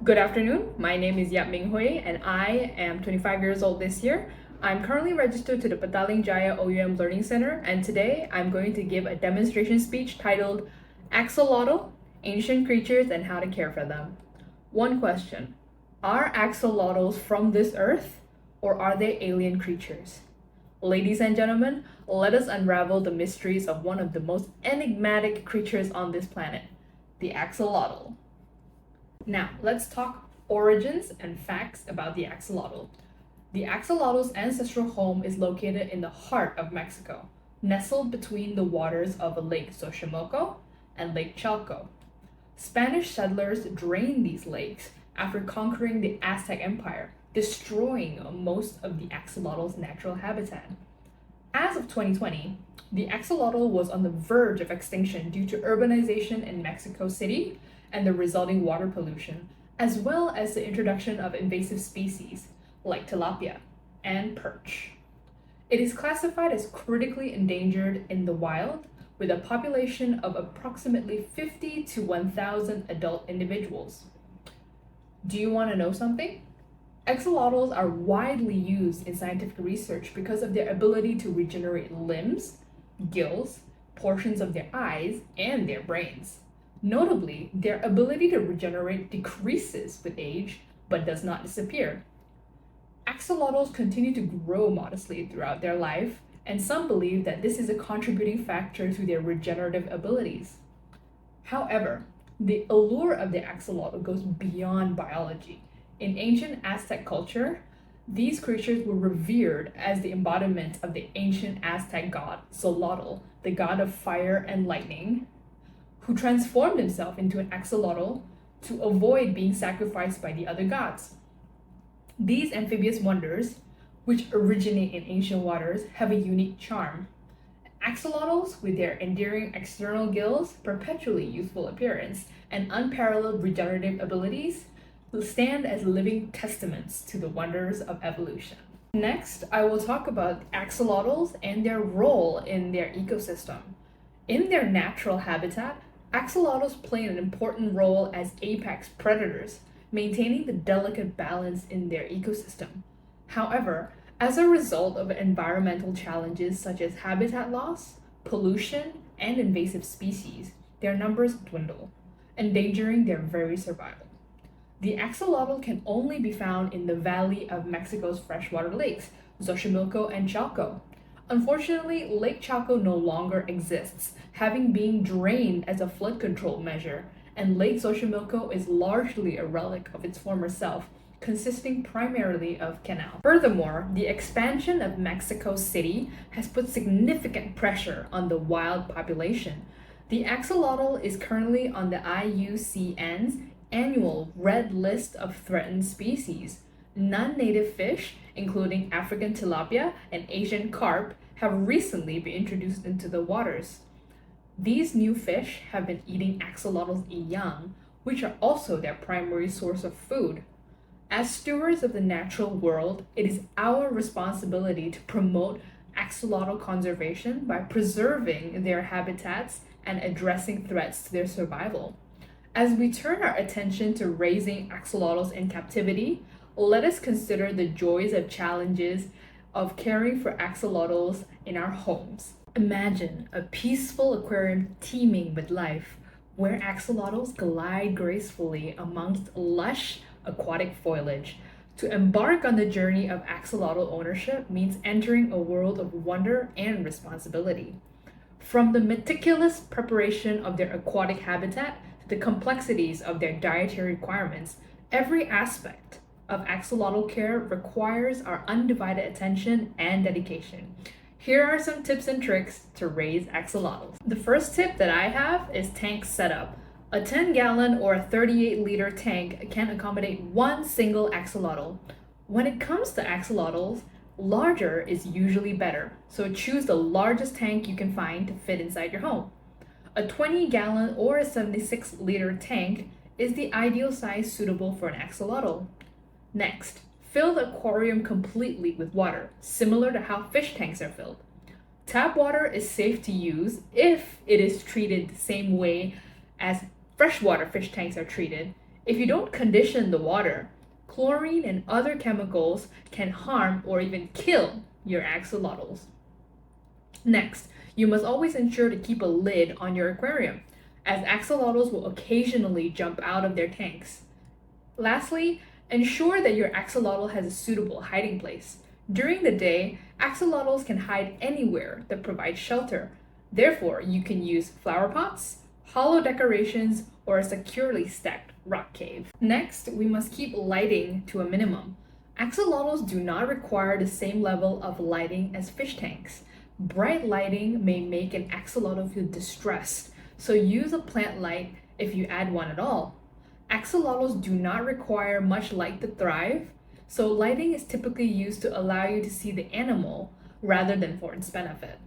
Good afternoon, my name is Yap Ming Hui and I am 25 years old this year. I'm currently registered to the Petaling Jaya OUM Learning Center, and today I'm going to give a demonstration speech titled Axolotl, Ancient Creatures and How to Care for Them. One question: are axolotls from this earth or are they alien creatures? Ladies and gentlemen, let us unravel the mysteries of one of the most enigmatic creatures on this planet, the axolotl. Now, let's talk origins and facts about the axolotl. The axolotl's ancestral home is located in the heart of Mexico, nestled between the waters of Lake Xochimilco and Lake Chalco. Spanish settlers drained these lakes after conquering the Aztec Empire, destroying most of the axolotl's natural habitat. As of 2020, the axolotl was on the verge of extinction due to urbanization in Mexico City and the resulting water pollution, as well as the introduction of invasive species like tilapia and perch. It is classified as critically endangered in the wild, with a population of approximately 50 to 1,000 adult individuals. Do you want to know something? Axolotls are widely used in scientific research because of their ability to regenerate limbs, gills, portions of their eyes, and their brains. Notably, their ability to regenerate decreases with age, but does not disappear. Axolotls continue to grow modestly throughout their life, and some believe that this is a contributing factor to their regenerative abilities. However, the allure of the axolotl goes beyond biology. In ancient Aztec culture, these creatures were revered as the embodiment of the ancient Aztec god Xolotl, the god of fire and lightning, who transformed himself into an axolotl to avoid being sacrificed by the other gods. These amphibious wonders, which originate in ancient waters, have a unique charm. Axolotls, with their endearing external gills, perpetually youthful appearance, and unparalleled regenerative abilities, will stand as living testaments to the wonders of evolution. Next, I will talk about axolotls and their role in their ecosystem. In their natural habitat, axolotls play an important role as apex predators, maintaining the delicate balance in their ecosystem. However, as a result of environmental challenges such as habitat loss, pollution, and invasive species, their numbers dwindle, endangering their very survival. The axolotl can only be found in the valley of Mexico's freshwater lakes, Xochimilco and Chalco. Unfortunately, Lake Chalco no longer exists, having been drained as a flood control measure, and Lake Xochimilco is largely a relic of its former self, consisting primarily of canals. Furthermore, the expansion of Mexico City has put significant pressure on the wild population. The axolotl is currently on the IUCN's annual Red List of Threatened Species. Non-native fish, including African tilapia and Asian carp, have recently been introduced into the waters. These new fish have been eating axolotls' young, which are also their primary source of food. As stewards of the natural world, it is our responsibility to promote axolotl conservation by preserving their habitats and addressing threats to their survival. As we turn our attention to raising axolotls in captivity, let us consider the joys and challenges of caring for axolotls in our homes. Imagine a peaceful aquarium teeming with life, where axolotls glide gracefully amongst lush aquatic foliage. To embark on the journey of axolotl ownership means entering a world of wonder and responsibility. From the meticulous preparation of their aquatic habitat to the complexities of their dietary requirements, every aspect of axolotl care requires our undivided attention and dedication. Here are some tips and tricks to raise axolotls. The first tip that I have is tank setup. A 10-gallon or a 38-liter tank can accommodate one single axolotl. When it comes to axolotls, larger is usually better, so choose the largest tank you can find to fit inside your home. A 20-gallon or a 76-liter tank is the ideal size suitable for an axolotl. Next, fill the aquarium completely with water, similar to how fish tanks are filled. Tap water is safe to use if it is treated the same way as freshwater fish tanks are treated. If you don't condition the water, chlorine and other chemicals can harm or even kill your axolotls. Next, you must always ensure to keep a lid on your aquarium, as axolotls will occasionally jump out of their tanks. Lastly, ensure that your axolotl has a suitable hiding place. During the day, axolotls can hide anywhere that provides shelter. Therefore, you can use flower pots, hollow decorations, or a securely stacked rock cave. Next, we must keep lighting to a minimum. Axolotls do not require the same level of lighting as fish tanks. Bright lighting may make an axolotl feel distressed, so use a plant light if you add one at all. Axolotls do not require much light to thrive, so lighting is typically used to allow you to see the animal rather than for its benefit.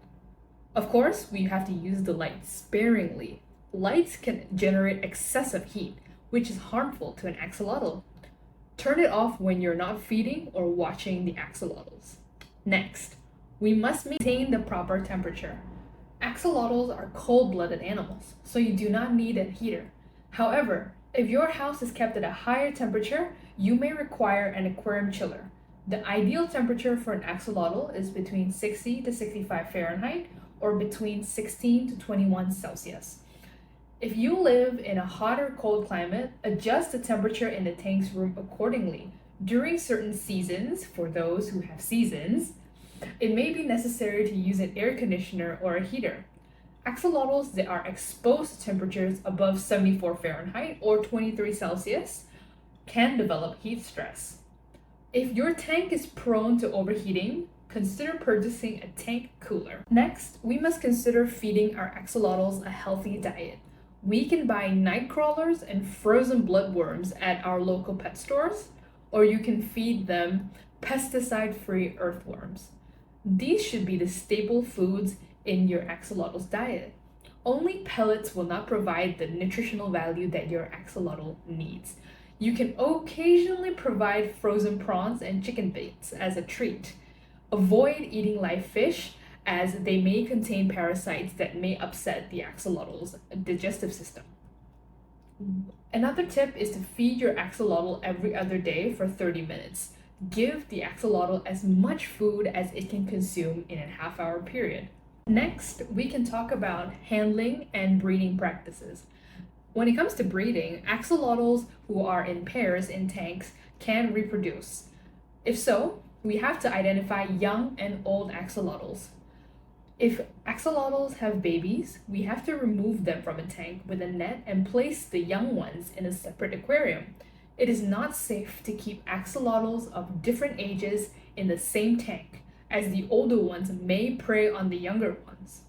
Of course, we have to use the light sparingly. Lights can generate excessive heat, which is harmful to an axolotl. Turn it off when you're not feeding or watching the axolotls. Next, we must maintain the proper temperature. Axolotls are cold-blooded animals, so you do not need a heater. However, if your house is kept at a higher temperature, you may require an aquarium chiller. The ideal temperature for an axolotl is between 60 to 65 Fahrenheit or between 16 to 21 Celsius. If you live in a hot or cold climate, adjust the temperature in the tank's room accordingly. During certain seasons, for those who have seasons, it may be necessary to use an air conditioner or a heater. Axolotls that are exposed to temperatures above 74 Fahrenheit or 23 Celsius can develop heat stress. If your tank is prone to overheating, consider purchasing a tank cooler. Next, we must consider feeding our axolotls a healthy diet. We can buy night crawlers and frozen bloodworms at our local pet stores, or you can feed them pesticide-free earthworms. These should be the staple foods in your axolotl's diet. Only pellets will not provide the nutritional value that your axolotl needs. You can occasionally provide frozen prawns and chicken bits as a treat. Avoid eating live fish, as they may contain parasites that may upset the axolotl's digestive system. Another tip is to feed your axolotl every other day for 30 minutes. Give the axolotl as much food as it can consume in a half-hour period. Next, we can talk about handling and breeding practices. When it comes to breeding, axolotls who are in pairs in tanks can reproduce. If so, we have to identify young and old axolotls. If axolotls have babies, we have to remove them from a tank with a net and place the young ones in a separate aquarium. It is not safe to keep axolotls of different ages in the same tank, as the older ones may prey on the younger ones.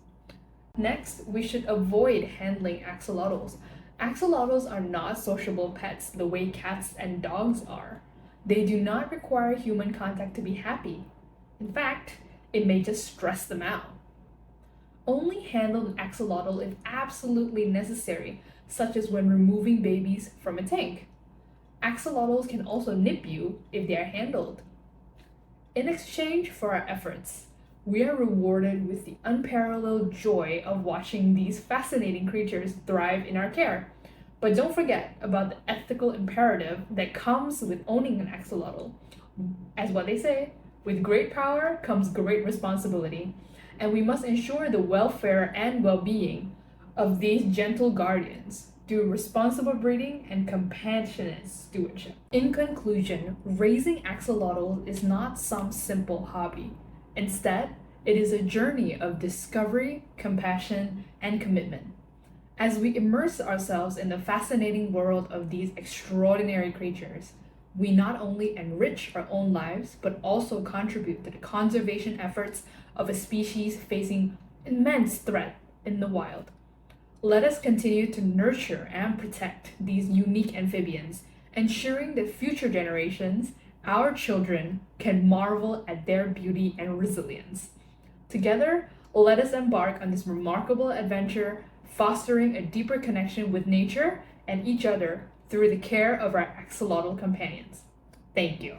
Next, we should avoid handling axolotls. Axolotls are not sociable pets the way cats and dogs are. They do not require human contact to be happy. In fact, it may just stress them out. Only handle an axolotl if absolutely necessary, such as when removing babies from a tank. Axolotls can also nip you if they are handled. In exchange for our efforts, we are rewarded with the unparalleled joy of watching these fascinating creatures thrive in our care. But don't forget about the ethical imperative that comes with owning an axolotl. As what they say, with great power comes great responsibility, and we must ensure the welfare and well-being of these gentle guardians through responsible breeding and compassionate stewardship. In conclusion, raising axolotls is not some simple hobby. Instead, it is a journey of discovery, compassion, and commitment. As we immerse ourselves in the fascinating world of these extraordinary creatures, we not only enrich our own lives, but also contribute to the conservation efforts of a species facing immense threat in the wild. Let us continue to nurture and protect these unique amphibians, ensuring that future generations, our children, can marvel at their beauty and resilience. Together, let us embark on this remarkable adventure, fostering a deeper connection with nature and each other through the care of our axolotl companions. Thank you.